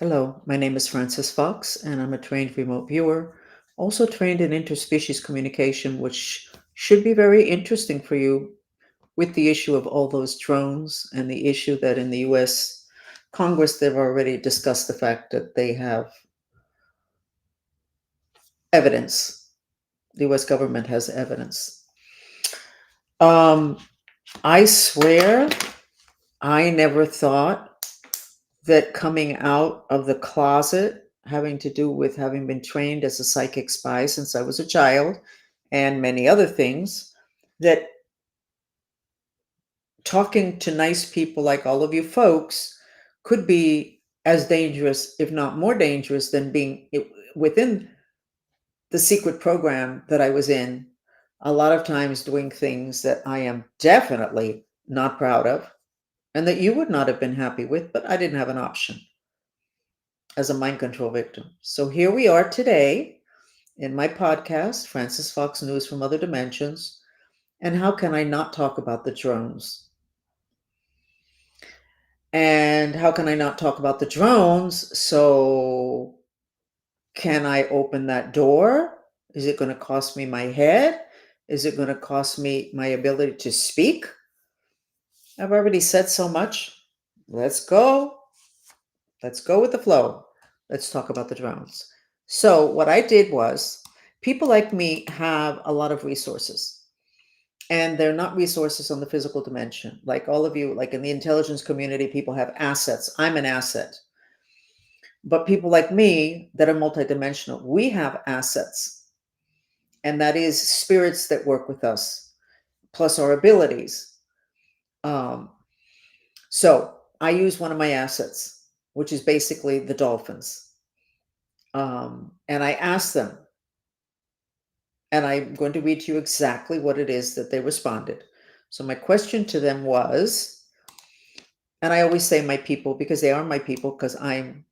Hello, my name is Frances Fox, and I'm a trained remote viewer, also trained in interspecies communication, which should be very interesting for you with the issue of all those drones and the issue that in the US Congress they've already discussed the fact that they have evidence. The US government has evidence. Um, I swear I never thought that coming out of the closet, having to do with having been trained as a psychic spy since I was a child, and many other things, that talking to nice people like all of you folks could be as dangerous, if not more dangerous, than being within the secret program that I was in. A lot of times doing things that I am definitely not proud of and that you would not have been happy with, but I didn't have an option as a mind control victim. So here we are today in my podcast, Frances Fox News from Other Dimensions. And how can I not talk about the drones? And how can I not talk about the drones? So, can I open that door? Is it going to cost me my head? Is it going to cost me my ability to speak? I've already said so much. Let's go. Let's go with the flow. Let's talk about the drones. So, what I did was, people like me have a lot of resources, and they're not resources on the physical dimension. Like all of you, like in the intelligence community, people have assets. I'm an asset. But people like me that are multidimensional, we have assets, and that is spirits that work with us, plus our abilities. Um, so, I use one of my assets, which is basically the dolphins. And I asked them, and I'm going to read to you exactly what it is that they responded. So my question to them was, and I always say my people because they are my people because I'm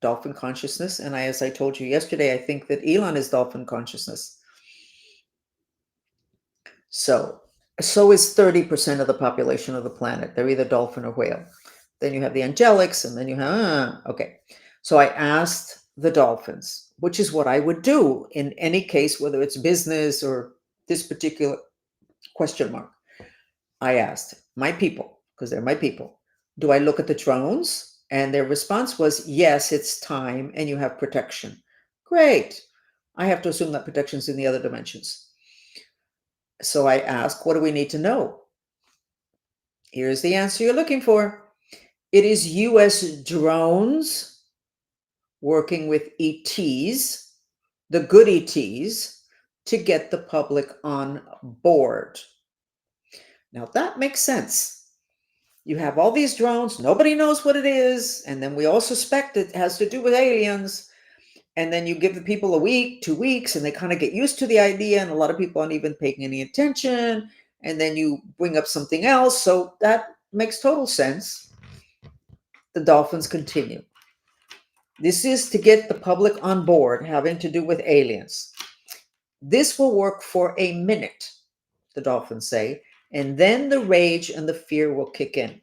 dolphin consciousness. And as I told you yesterday, I think that Elon is dolphin consciousness. So is 30% of the population of the planet. They're either dolphin or whale. Then you have the angelics, and then you have, okay. So I asked the dolphins, which is what I would do in any case, whether it's business or this particular question mark. I asked my people, because they're my people, do I look at the drones? And their response was, yes, it's time and you have protection. Great. I have to assume that protection's in the other dimensions. So I ask, what do we need to know? Here's the answer you're looking for. It is US drones working with ETs, the good ETs, to get the public on board. Now that makes sense. You have all these drones, nobody knows what it is, and then we all suspect it has to do with aliens. And then you give the people a week, 2 weeks, and they kind of get used to the idea, and a lot of people aren't even paying any attention. And then you bring up something else. So that makes total sense. The dolphins continue. This is to get the public on board, having to do with aliens. This will work for a minute, the dolphins say, and then the rage and the fear will kick in.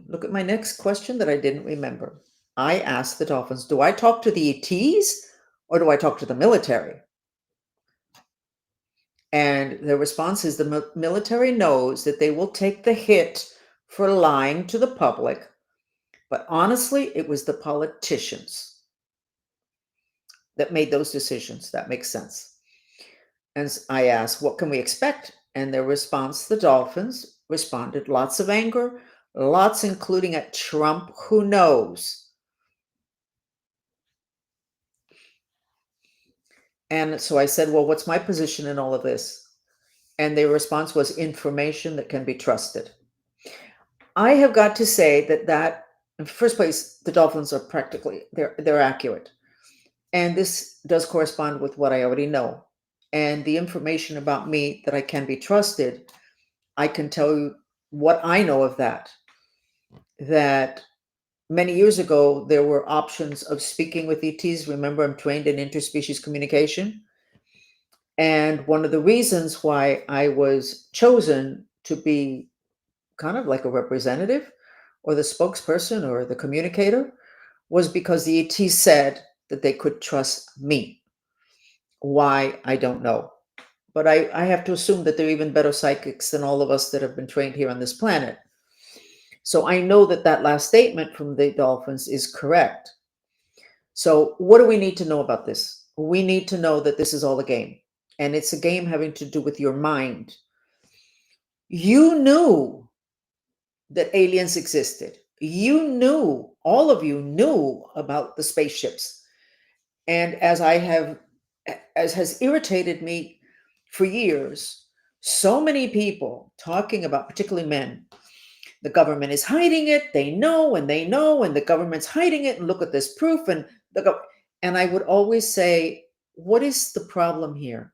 Look at my next question that I didn't remember. I asked the dolphins, do I talk to the ETs or do I talk to the military? And the response is the military knows that they will take the hit for lying to the public. But honestly, it was the politicians that made those decisions. That makes sense. And I asked, what can we expect? And their response, the dolphins responded, lots of anger, lots, including at Trump, who knows. And so I said, well, what's my position in all of this? And their response was information that can be trusted. I have got to say that in the first place, the dolphins are practically, they're accurate. And this does correspond with what I already know. And the information about me that I can be trusted, I can tell you what I know of that. That many years ago, there were options of speaking with ETs. Remember, I'm trained in interspecies communication. And one of the reasons why I was chosen to be kind of like a representative or the spokesperson or the communicator was because the ET said that they could trust me. Why, I don't know. But I have to assume that they're even better psychics than all of us that have been trained here on this planet. So I know that that last statement from the dolphins is correct. So what do we need to know about this? We need to know that this is all a game. And it's a game having to do with your mind. You knew that aliens existed. You knew, all of you knew about the spaceships. And as has irritated me for years, so many people talking about, particularly men, the government is hiding it, they know, and the government's hiding it, and look at this proof, and I would always say, what is the problem here?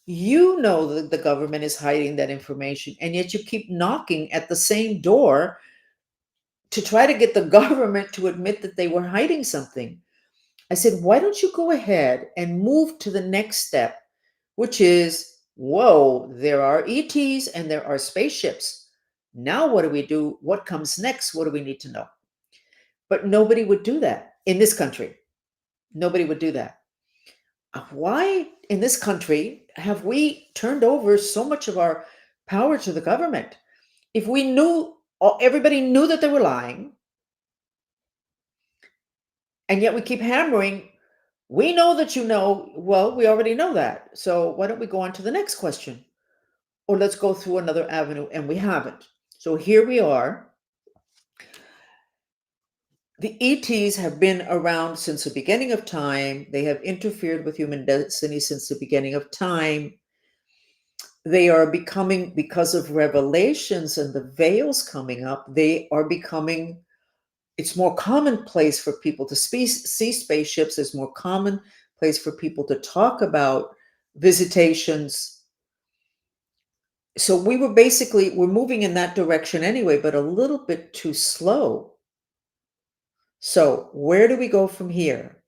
You know that the government is hiding that information, and yet you keep knocking at the same door to try to get the government to admit that they were hiding something. I said, why don't you go ahead and move to the next step, which is, whoa, there are ETs and there are spaceships. Now, what do we do? What comes next? What do we need to know? But nobody would do that in this country. Nobody would do that. Why in this country have we turned over so much of our power to the government? If we knew, everybody knew that they were lying, and yet we keep hammering, we know that you know. Well, we already know that. So why don't we go on to the next question? Or let's go through another avenue, and we haven't. So here we are. The ETs have been around since the beginning of time. They have interfered with human destiny since the beginning of time. They are becoming, because of revelations and the veils coming up, they are becoming, it's more commonplace for people to see spaceships. It's more commonplace for people to talk about visitations. So we're moving in that direction anyway, but a little bit too slow. So where do we go from here?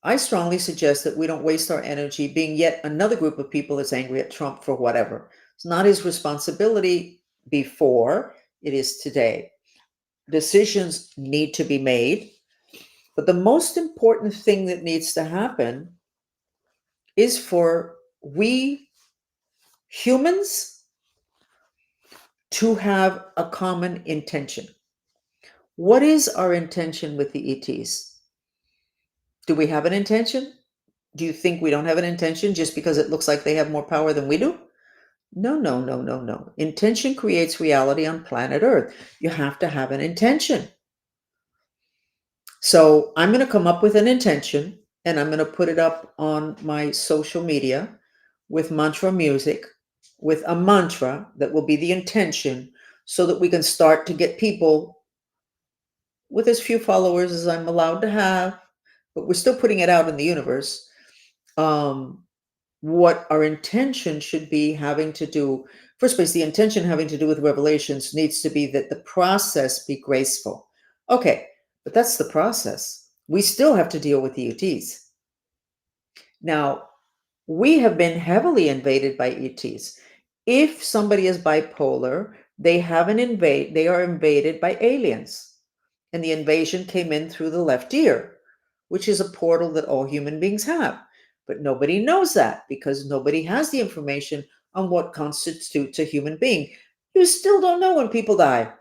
I strongly suggest that we don't waste our energy being yet another group of people that's angry at Trump for whatever. It's not his responsibility before, it is today. Decisions need to be made. But the most important thing that needs to happen is for we humans to have a common intention. What is our intention with the ETs? Do we have an intention? Do you think we don't have an intention just because it looks like they have more power than we do? No, no, no, no, no. Intention creates reality on planet Earth. You have to have an intention. So I'm going to come up with an intention and I'm going to put it up on my social media with mantra music, with a mantra that will be the intention, so that we can start to get people with as few followers as I'm allowed to have, but we're still putting it out in the universe. What our intention should be having to do, first place, the intention having to do with revelations needs to be that the process be graceful. Okay, but that's the process. We still have to deal with the ETs. Now, we have been heavily invaded by ETs. If somebody is bipolar, they are invaded by aliens. And the invasion came in through the left ear, which is a portal that all human beings have. But nobody knows that because nobody has the information on what constitutes a human being. You still don't know when people die.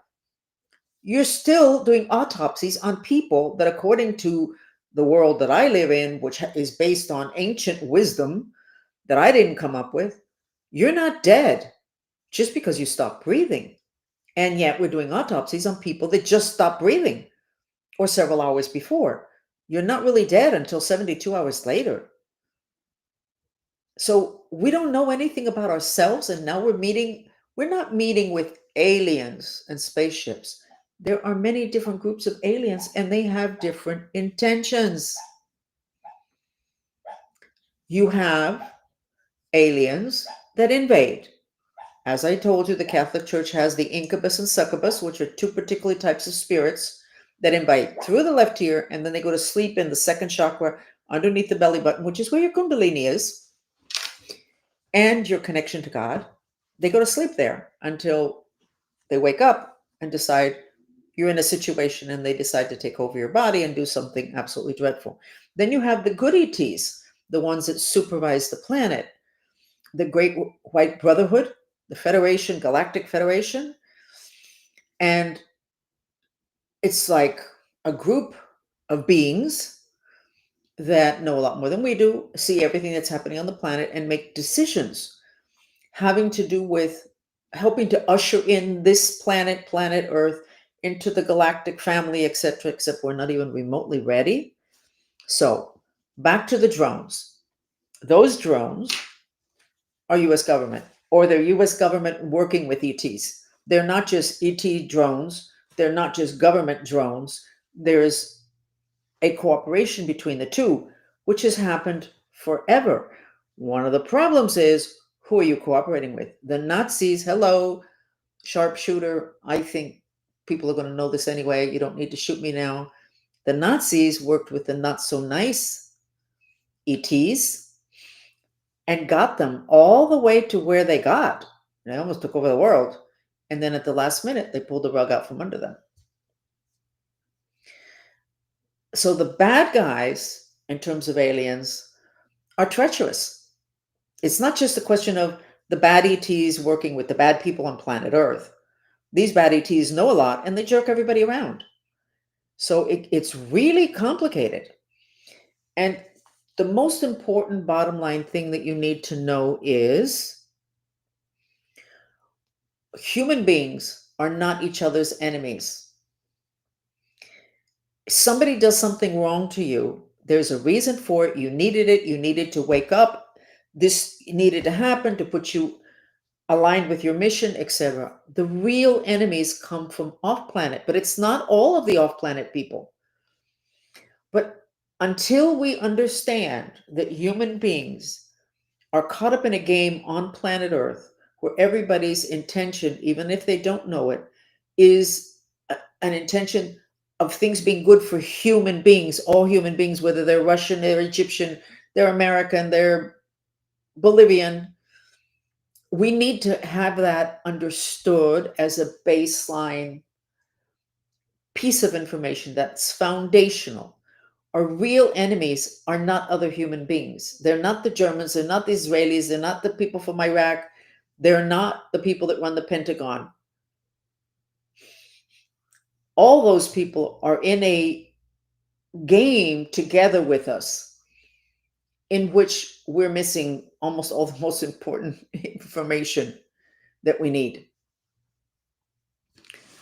You're still doing autopsies on people that, according to the world that I live in, which is based on ancient wisdom that I didn't come up with, you're not dead just because you stop breathing. And yet we're doing autopsies on people that just stopped breathing or several hours before. You're not really dead until 72 hours later. So we don't know anything about ourselves, and now we're not meeting with aliens and spaceships. There are many different groups of aliens, and they have different intentions. You have aliens that invade. As I told you, the Catholic Church has the incubus and succubus, which are two particular types of spirits that invite through the left ear, and then they go to sleep in the second chakra underneath the belly button, which is where your Kundalini is, and your connection to God. They go to sleep there until they wake up and decide, You're in a situation and they decide to take over your body and do something absolutely dreadful. Then you have the good ETs, the ones that supervise the planet, the Great White Brotherhood, the Federation, Galactic Federation. And it's like a group of beings that know a lot more than we do, see everything that's happening on the planet, and make decisions having to do with helping to usher in this planet, planet Earth, into the galactic family, etc., except we're not even remotely ready. So back to the drones. Those drones are US government, or they're US government working with ETs. They're not just ET drones, they're not just government drones. There's a cooperation between the two, which has happened forever. One of the problems is, who are you cooperating with? The Nazis, hello, sharpshooter. I think people are going to know this anyway. You don't need to shoot me now. The Nazis worked with the not so nice ETs and got them all the way to where they got. They almost took over the world. And then at the last minute, they pulled the rug out from under them. So the bad guys, in terms of aliens, are treacherous. It's not just a question of the bad ETs working with the bad people on planet Earth. These bad ETs know a lot and they jerk everybody around. So it's really complicated. And the most important bottom line thing that you need to know is human beings are not each other's enemies. Somebody does something wrong to you, there's a reason for it. You needed to wake up. This needed to happen to put you aligned with your mission, etc. The real enemies come from off planet, but it's not all of the off planet people. But until we understand that human beings are caught up in a game on planet Earth where everybody's intention, even if they don't know it, is an intention of things being good for human beings, all human beings, whether they're Russian, they're Egyptian, they're American, they're Bolivian. We need to have that understood as a baseline piece of information that's foundational. Our real enemies are not other human beings. They're not the Germans, they're not the Israelis, they're not the people from Iraq, they're not the people that run the Pentagon. All those people are in a game together with us in which we're missing almost all the most important information that we need.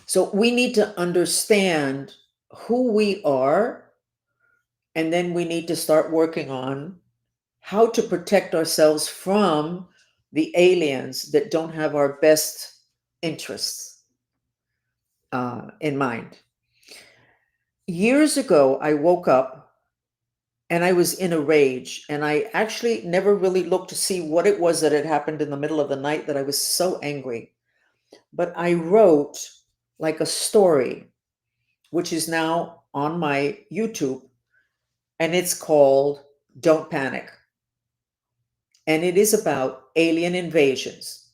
So we need to understand who we are, and then we need to start working on how to protect ourselves from the aliens that don't have our best interests in mind. Years ago, I woke up and I was in a rage, and I actually never really looked to see what it was that had happened in the middle of the night that I was so angry. But I wrote like a story, which is now on my YouTube, and it's called Don't Panic. And it is about alien invasions.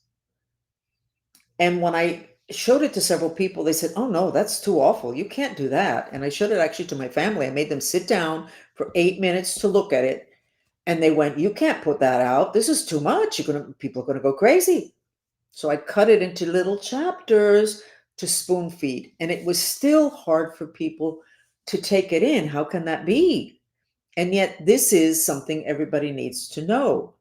And when I showed it to several people, they said, "Oh no, that's too awful. You can't do that." And I showed it actually to my family. I made them sit down for 8 minutes to look at it. And they went, "You can't put that out. This is too much. People are gonna go crazy." So I cut it into little chapters to spoon feed. And it was still hard for people to take it in. How can that be? And yet this is something everybody needs to know.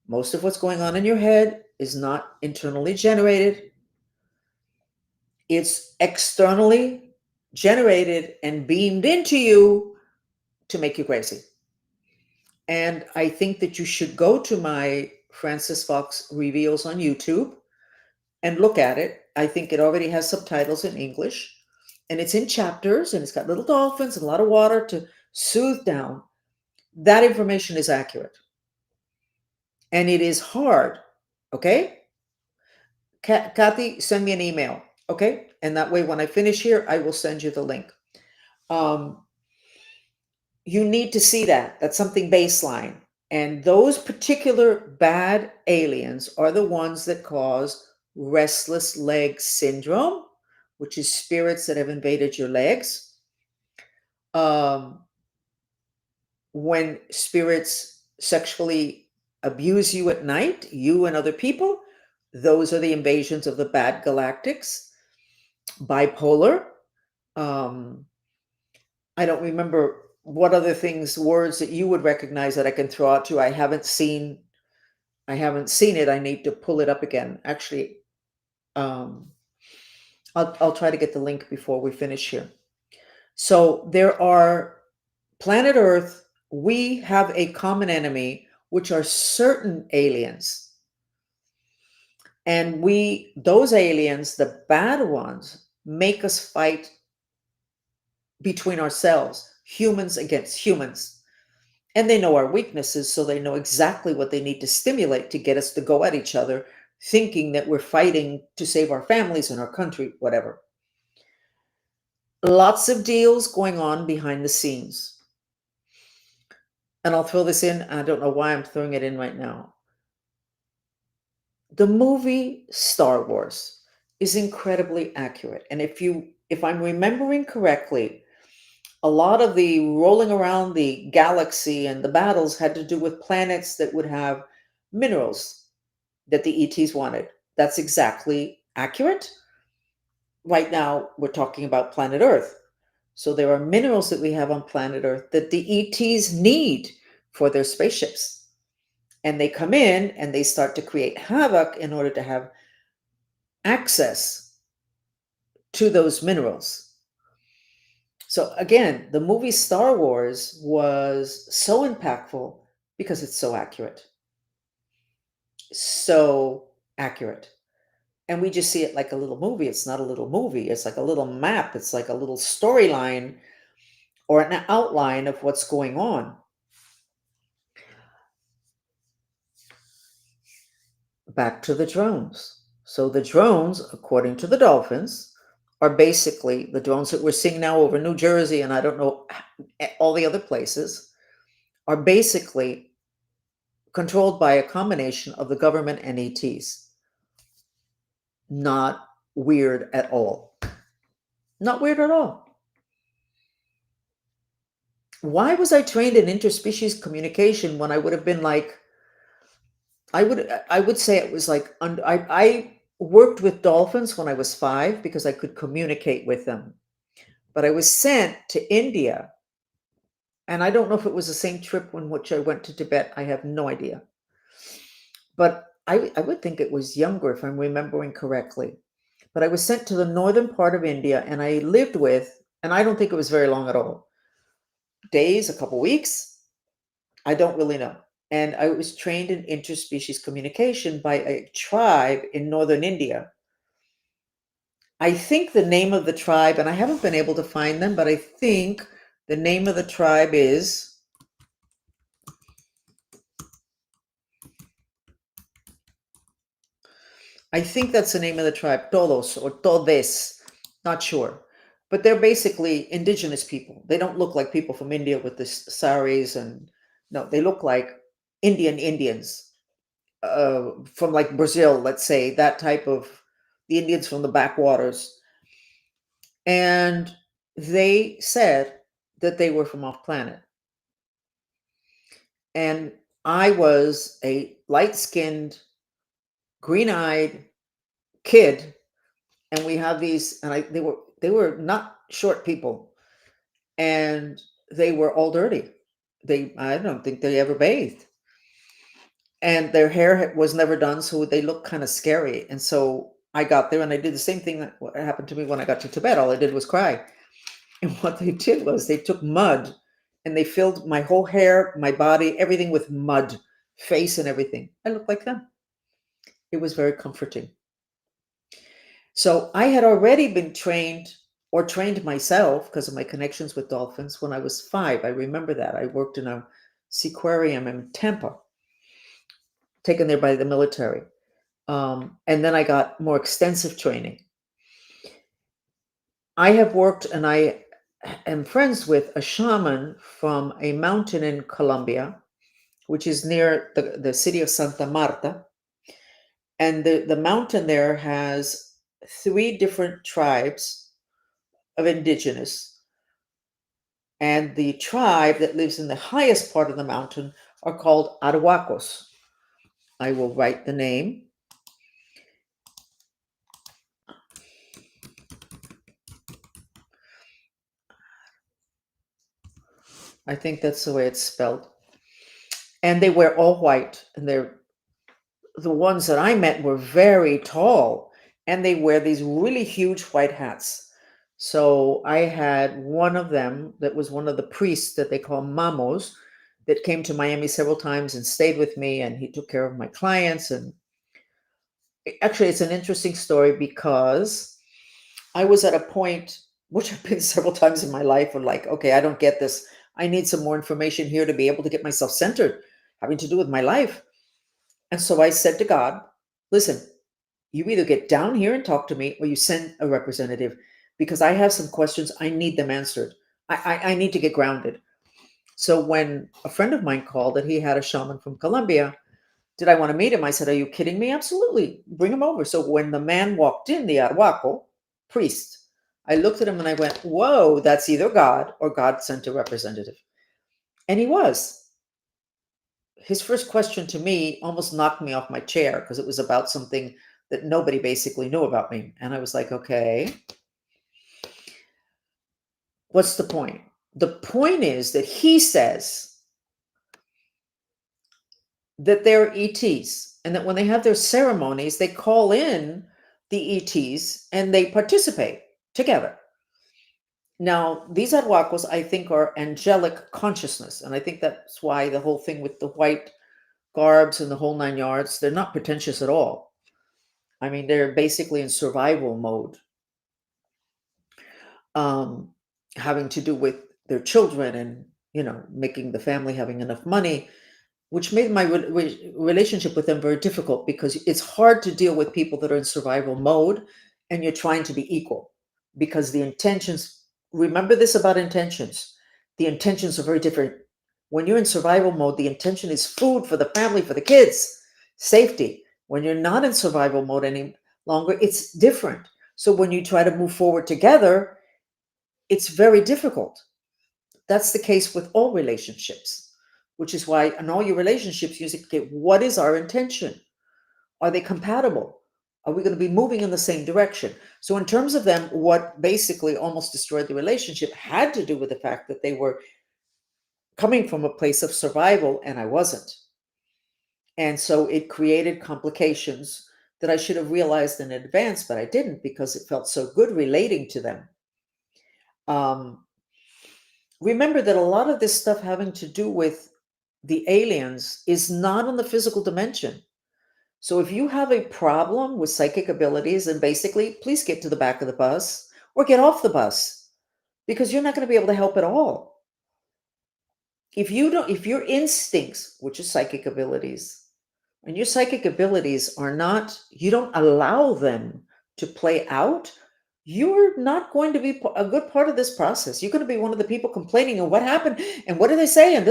Most of what's going on in your head is not internally generated. It's externally generated and beamed into you to make you crazy. And I think that you should go to my Frances Fox Reveals on YouTube and look at it. I think it already has subtitles in English, and it's in chapters, and it's got little dolphins and a lot of water to soothe down. That information is accurate. And it is hard, okay? Kathy, send me an email, okay? And that way, when I finish here, I will send you the link. You need to see that. That's something baseline. And those particular bad aliens are the ones that cause restless leg syndrome, which is spirits that have invaded your legs. Um, when spirits sexually abuse you at night, you and other people, those are the invasions of the bad galactics. Bipolar. Um, I don't remember what other things, words that you would recognize that I can throw out to you. I haven't seen it. I need to pull it up again. Actually, um, I'll try to get the link before we finish here. So there are planet Earth. We have a common enemy, which are certain aliens. And those aliens, the bad ones, make us fight between ourselves, humans against humans. And they know our weaknesses, so they know exactly what they need to stimulate to get us to go at each other, thinking that we're fighting to save our families and our country, whatever. Lots of deals going on behind the scenes. And I'll throw this in. I don't know why I'm throwing it in right now. The movie Star Wars is incredibly accurate. And if I'm remembering correctly, a lot of the rolling around the galaxy and the battles had to do with planets that would have minerals that the ETs wanted. That's exactly accurate. Right now, we're talking about planet Earth. So there are minerals that we have on planet Earth that the ETs need for their spaceships. And they come in and they start to create havoc in order to have access to those minerals. So again, the movie Star Wars was so impactful because it's so accurate. So accurate. And we just see it like a little movie. It's not a little movie. It's like a little map. It's like a little storyline or an outline of what's going on. Back to the drones. So the drones, according to the dolphins, are basically the drones that we're seeing now over New Jersey, and I don't know all the other places, are basically controlled by a combination of the government and ETs. Not weird at all. Not weird at all. Why was I trained in interspecies communication when I would have been like, I would say it was like, I worked with dolphins when I was 5 because I could communicate with them. But I was sent to India, and I don't know if it was the same trip in which I went to Tibet. I have no idea. But I would think it was younger if I'm remembering correctly. But I was sent to the northern part of India, and I lived with, and I don't think it was very long at all, days, a couple weeks. I don't really know. And I was trained in interspecies communication by a tribe in northern India. I think the name of the tribe, and I haven't been able to find them, but I think the name of the tribe is, I think that's the name of the tribe, Todos or Todes, not sure. But they're basically indigenous people. They don't look like people from India with the saris, and no, they look like Indians from like Brazil, let's say, that type of, the Indians from the backwaters. And they said that they were from off planet. And I was a light skinned, green eyed kid. And we have these, and they were not short people, and they were all dirty. I don't think they ever bathed, and their hair was never done, so they looked kind of scary. And so I got there, and I did the same thing that what happened to me when I got to Tibet. All I did was cry. And what they did was they took mud and they filled my whole hair, my body, everything with mud, face and everything. I looked like them. It was very comforting. So I had already been trained or trained myself because of my connections with dolphins when I was 5. I remember that. I worked in a seaquarium in Tampa, taken there by the military. And then I got more extensive training. I have worked, and I am friends with a shaman from a mountain in Colombia, which is near the city of Santa Marta. And the mountain there has three different tribes of indigenous, and the tribe that lives in the highest part of the mountain are called Arhuacos. I will write the name. I think that's the way it's spelled. And they wear all white, and they're the ones that I met were very tall, and they wear these really huge white hats. So I had one of them that was one of the priests that they call mamos that came to Miami several times and stayed with me, and he took care of my clients. And actually, it's an interesting story because I was at a point, which I've been several times in my life, of like, okay, I don't get this. I need some more information here to be able to get myself centered, having to do with my life. And so I said to God, listen, you either get down here and talk to me or you send a representative because I have some questions. I need them answered. I need to get grounded. So when a friend of mine called that he had a shaman from Colombia, did I want to meet him? I said, are you kidding me? Absolutely. Bring him over. So when the man walked in, the Arhuaco priest, I looked at him and I went, whoa, that's either God or God sent a representative. And he was. His first question to me almost knocked me off my chair because it was about something that nobody basically knew about me. And I was like, okay, what's the point? The point is that he says that they're ETs and that when they have their ceremonies, they call in the ETs and they participate together. Now, these Arhuacos, I think, are angelic consciousness. And I think that's why the whole thing with the white garbs and the whole nine yards, they're not pretentious at all. I mean, they're basically in survival mode, um, having to do with their children and, making the family having enough money, which made my relationship with them very difficult because it's hard to deal with people that are in survival mode and you're trying to be equal because the intentions, remember this about intentions, the intentions are very different. When you're in survival mode, the intention is food for the family, for the kids, safety. When you're not in survival mode any longer, it's different. So when you try to move forward together, it's very difficult. That's the case with all relationships, which is why in all your relationships, you say, okay, what is our intention? Are they compatible? Are we going to be moving in the same direction? So, in terms of them, what basically almost destroyed the relationship had to do with the fact that they were coming from a place of survival and I wasn't. And so it created complications that I should have realized in advance, but I didn't because it felt so good relating to them. Um, Remember that a lot of this stuff having to do with the aliens is not on the physical dimension. So if you have a problem with psychic abilities, then basically, please get to the back of the bus or get off the bus because you're not going to be able to help at all. If your instincts, which is psychic abilities, and your psychic abilities are not, you don't allow them to play out, you're not going to be a good part of this process. You're going to be one of the people complaining and what happened and what did they say and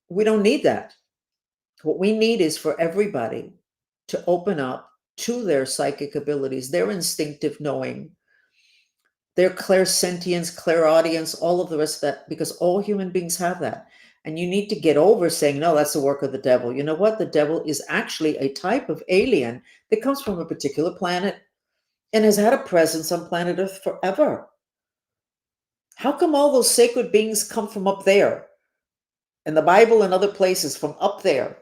we don't need that. What we need is for everybody to open up to their psychic abilities, their instinctive knowing, their clairsentience, clairaudience, all of the rest of that, because all human beings have that. And you need to get over saying, no, that's the work of the devil. You know what? The devil is actually a type of alien that comes from a particular planet and has had a presence on planet Earth forever. How come all those sacred beings come from up there? And the Bible and other places from up there.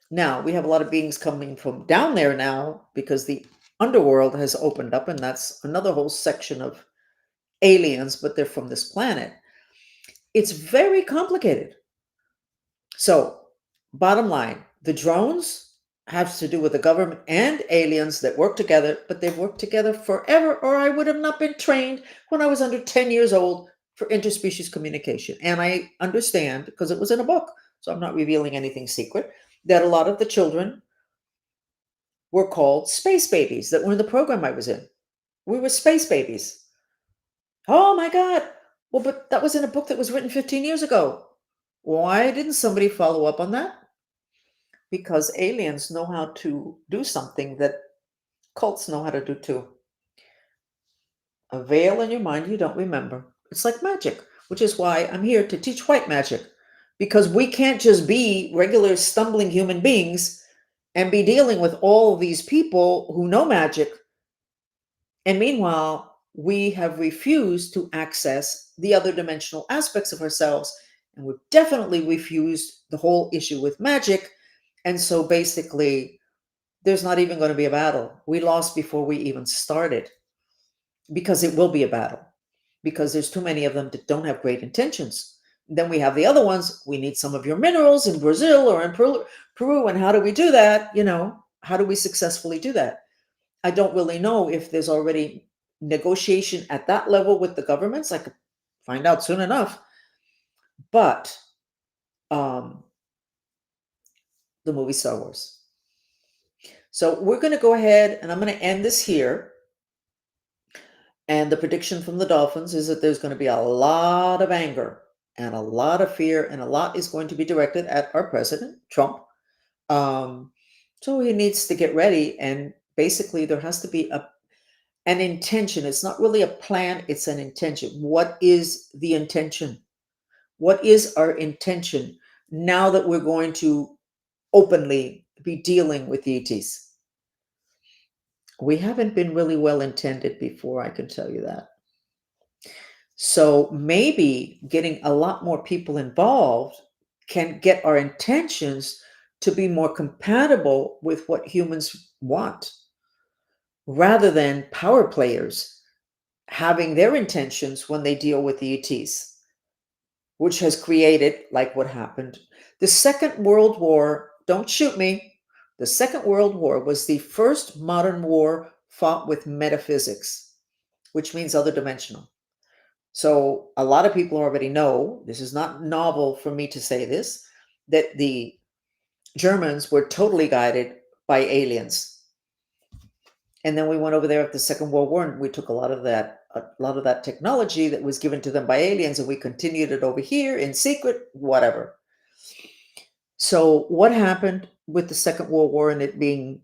Now, we have a lot of beings coming from down there now because the underworld has opened up, and that's another whole section of aliens, but they're from this planet. It's very complicated. So, bottom line, the drones have to do with the government and aliens that work together, but they've worked together forever, or I would have not been trained when I was under 10 years old for interspecies communication. And I understand, because it was in a book, so I'm not revealing anything secret, that a lot of the children were called space babies that were in the program I was in. We were space babies. Oh my God. Well, but that was in a book that was written 15 years ago. Why didn't somebody follow up on that? Because aliens know how to do something that Cults know how to do too. A veil in your mind you don't remember. It's like magic, which is why I'm here to teach white magic. Because we can't just be regular stumbling human beings and be dealing with all these people who know magic. And meanwhile, we have refused to access the other dimensional aspects of ourselves. And we've definitely refused the whole issue with magic. And so basically, there's not even going to be a battle. We lost before we even started because it will be a battle because there's too many of them that don't have great intentions. Then we have the other ones. We need some of your minerals in Brazil or in Peru. And how do we do that? How do we successfully do that? I don't really know if there's already negotiation at that level with the governments. I could find out soon enough. But um, the movie Star Wars. So we're going to go ahead and I'm going to end this here. And the prediction from the Dolphins is that there's going to be a lot of anger and a lot of fear, and a lot is going to be directed at our president, Trump. Um, so he needs to get ready. And basically, there has to be an intention. It's not really a plan, it's an intention. What is the intention? What is our intention now that we're going to openly be dealing with the ETs? We haven't been really well intended before, I can tell you that. So maybe getting a lot more people involved can get our intentions to be more compatible with what humans want, rather than power players having their intentions when they deal with the ETs, which has created, like what happened. The Second World War, don't shoot me. The Second World War was the first modern war fought with metaphysics, which means other dimensional. So a lot of people already know, this is not novel for me to say this, that the Germans were totally guided by aliens. And then we went over there after the Second World War and we took a lot of that technology that was given to them by aliens and we continued it over here in secret, whatever. So what happened with the Second World War and it being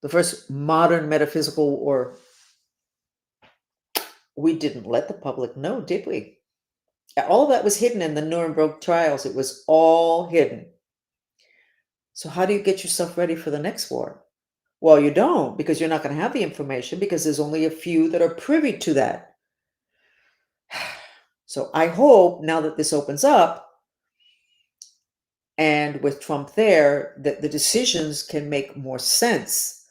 the first modern metaphysical war? We didn't let the public know, did we? All of that was hidden in the Nuremberg trials. It was all hidden. So how do you get yourself ready for the next war? Well, you don't, because you're not going to have the information because there's only a few that are privy to that. So I hope now that this opens up and with Trump there, that the decisions can make more sense,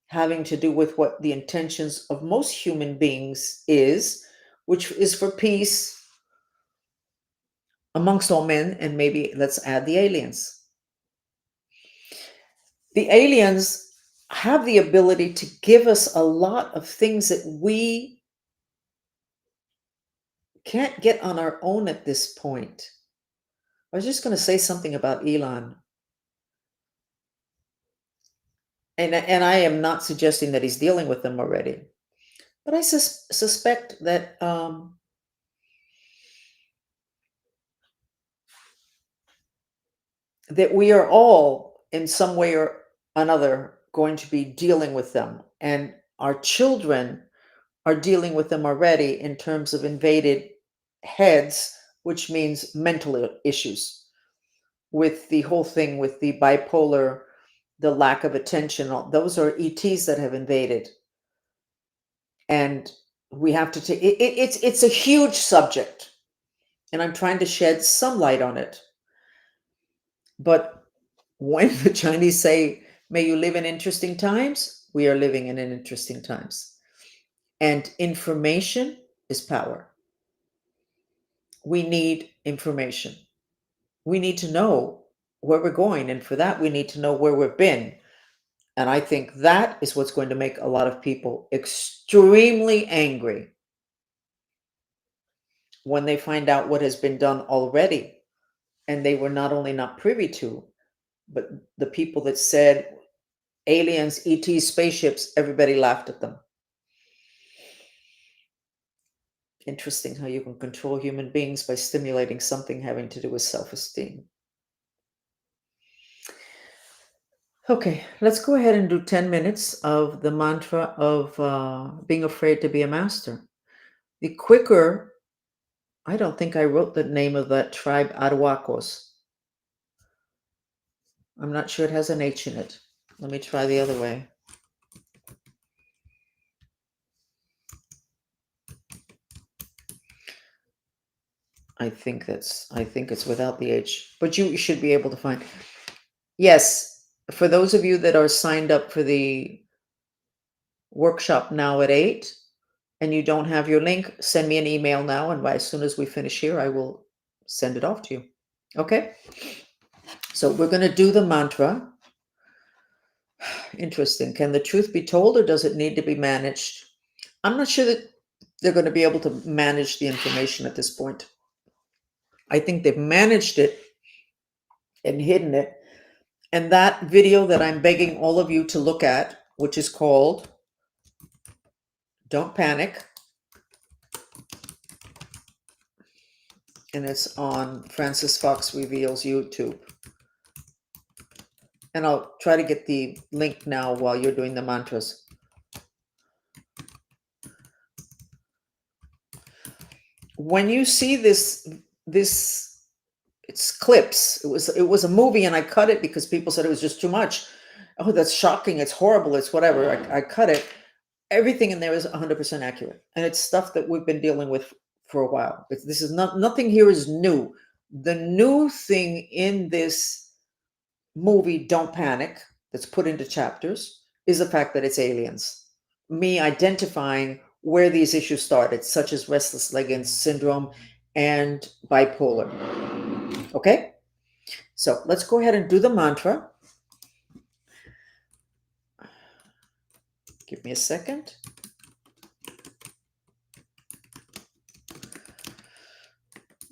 having to do with what the intentions of most human beings is, which is for peace amongst all men, and maybe let's add the aliens. The aliens have the ability to give us a lot of things that we can't get on our own at this point. I was just going to say something about Elon. And I am not suggesting that he's dealing with them already. But I suspect that that we are all in some way or another going to be dealing with them. And our children are dealing with them already in terms of invaded heads, which means mental issues, with the whole thing with the bipolar, the lack of attention. Those are ETs that have invaded. And we have to take it's a huge subject. And I'm trying to shed some light on it. But when the Chinese say, may you live in interesting times, we are living in interesting times. And information is power. We need information. We need to know where we're going. And for that, we need to know where we've been. And I think that is what's going to make a lot of people extremely angry when they find out what has been done already. And they were not only not privy to, but the people that said aliens, ETs, spaceships, everybody laughed at them. Interesting how you can control human beings by stimulating something having to do with self-esteem. Okay, let's go ahead and do 10 minutes of the mantra of being afraid to be a master. The quicker, I don't think I wrote the name of that tribe, Arhuacos. I'm not sure it has an H in it. Let me try the other way. I think it's without the H, but you should be able to find. Yes, for those of you that are signed up for the workshop now at 8 and you don't have your link, send me an email now, and as soon as we finish here, I will send it off to you. Okay? So we're going to do the mantra. Interesting. Can the truth be told or does it need to be managed? I'm not sure that they're going to be able to manage the information at this point. I think they've managed it and hidden it. And that video that I'm begging all of you to look at, which is called Don't Panic, and it's on Francis Fox Reveals YouTube. And I'll try to get the link now while you're doing the mantras. When you see this it's clips. It was a movie and I cut it because people said it was just too much. Oh, that's shocking. It's horrible. It's whatever. I cut it. Everything in there is 100% accurate. And it's stuff that we've been dealing with for a while. This is nothing here is new. The new thing in this movie, Don't Panic, that's put into chapters, is the fact that it's aliens. Me identifying where these issues started, such as restless leg syndrome and bipolar. Okay? So let's go ahead and do the mantra. Give me a second.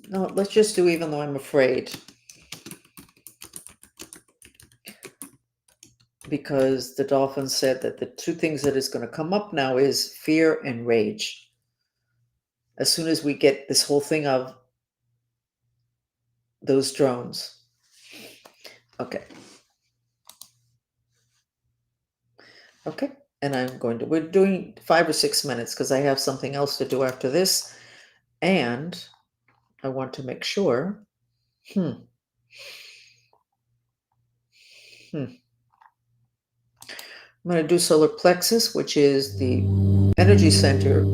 No, let's just do even though I'm afraid. Because the dolphin said that the two things that is going to come up now is fear and rage. As soon as we get this whole thing of those drones. Okay. Okay. And we're doing 5 or 6 minutes because I have something else to do after this. And I want to make sure. I'm going to do solar plexus, which is the energy center.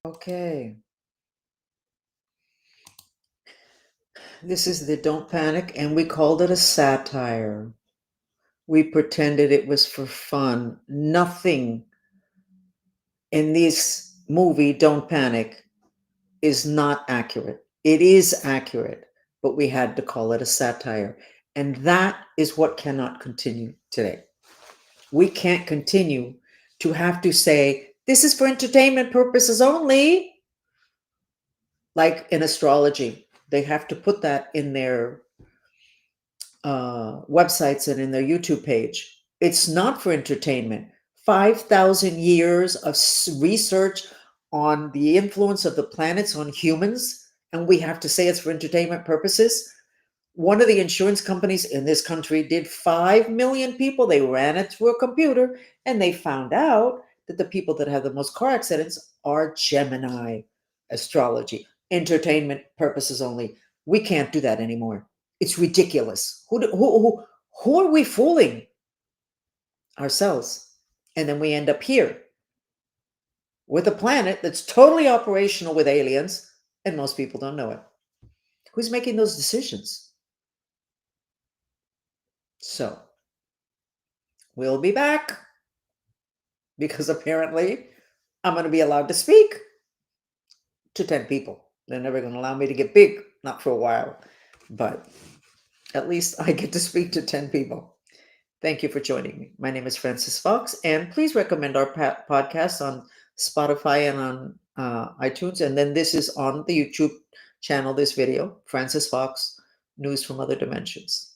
Okay. This is the Don't Panic, and we called it a satire. We pretended it was for fun. Nothing in this movie, Don't Panic, is not accurate. It is accurate, but we had to call it a satire. And that is what cannot continue today. We can't continue to have to say, this is for entertainment purposes only. Like in astrology, they have to put that in their websites and in their YouTube page. It's not for entertainment. 5,000 years of research on the influence of the planets on humans, and we have to say it's for entertainment purposes. One of the insurance companies in this country did 5 million people. They ran it through a computer, and they found out that the people that have the most car accidents are Gemini astrology. Entertainment purposes only. We can't do that anymore. It's ridiculous. Who are we fooling? Ourselves. And then we end up here with a planet that's totally operational with aliens, and most people don't know it. Who's making those decisions? So we'll be back because apparently I'm going to be allowed to speak to 10 people. They're never going to allow me to get big, not for a while, but at least I get to speak to 10 people. Thank you for joining me. My name is Frances Fox, and please recommend our podcast on Spotify and on iTunes. And then this is on the YouTube channel, this video, Frances Fox, News from Other Dimensions.